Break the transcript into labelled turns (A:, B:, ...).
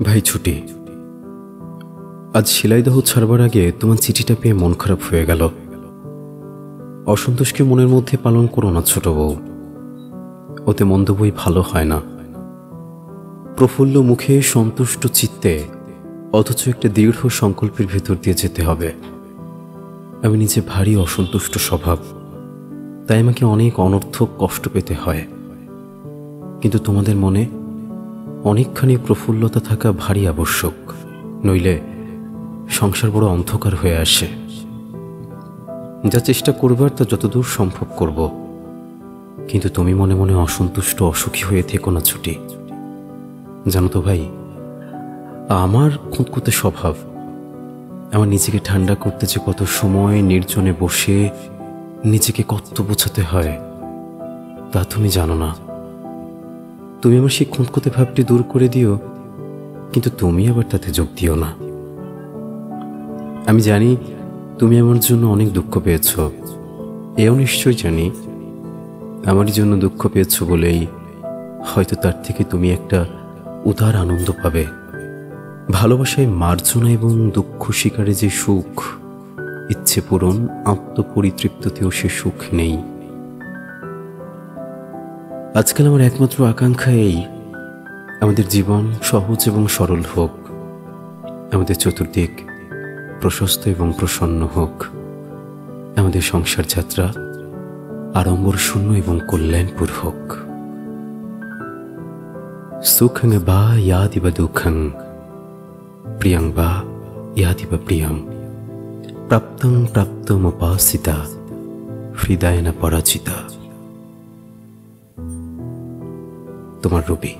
A: ভাই ছুটি। আজ শিলাইদহ ছাড়বার আগে তোমার চিঠিটা পেয়ে মন খারাপ হয়ে গেল। অসন্তোষকে মনের মধ্যে পালন করো না ছোট বউ, ওতে মন্দ বই ভালো হয় না। প্রফুল্ল মুখে সন্তুষ্ট চিত্তে অথচ একটা দৃঢ় সংকল্পের ভেতর দিয়ে যেতে হবে। আমি নিজে ভারী অসন্তুষ্ট স্বভাব, তাই আমাকে অনেক অনর্থক কষ্ট পেতে হয়। কিন্তু তোমাদের মনে অনেকখানি প্রফুল্লতা থাকা ভারী আবশ্যক, নইলে সংসার বড় অন্ধকার হয়ে আসে। যা চেষ্টা করবার তা যতদূর সম্ভব করব, কিন্তু তুমি মনে মনে অসন্তুষ্ট অসুখী হয়ে থেকো না ছুটি। জানো তো ভাই, আমার খুঁতখুঁতে স্বভাব। আমার নিজেকে ঠান্ডা করতে যে কত সময় নির্জনে বসে নিজেকে কত বোঝাতে হয় তা তুমি জানো না। তুমি আমার সেই খুঁতখুঁতে ভাবটি দূর করে দিও, কিন্তু তুমি আবার তাতে যোগ দিও না। আমি জানি তুমি আমার জন্য অনেক দুঃখ পেয়েছ, এও নিশ্চয় জানি আমারই জন্য দুঃখ পেয়েছ বলেই হয়তো তার থেকে তুমি একটা উদার আনন্দ পাবে। ভালোবাসায় মার্জনা এবং দুঃখ শিকারে যে সুখ, ইচ্ছে পূরণ আত্মপরিতৃপ্ততেও সে সুখ নেই। আজকাল আমার একমাত্র আকাঙ্ক্ষা এই, আমাদের জীবন সহজ এবং সরল হোক, আমাদের চতুর্দিক প্রশস্ত এবং প্রসন্ন হোক, আমাদের সংসার যাত্রা আড়ম্বর শূন্য এবং কল্যাণপুর হোক। সুখং বা ইয়াদিবা দুঃখং, প্রিয়ং বা ইয়াদিবা প্রিয়ম, প্রাপ্তং প্রাপ্তমুপাসিতা, হৃদয়না পরাজিতা। তোমার রবি।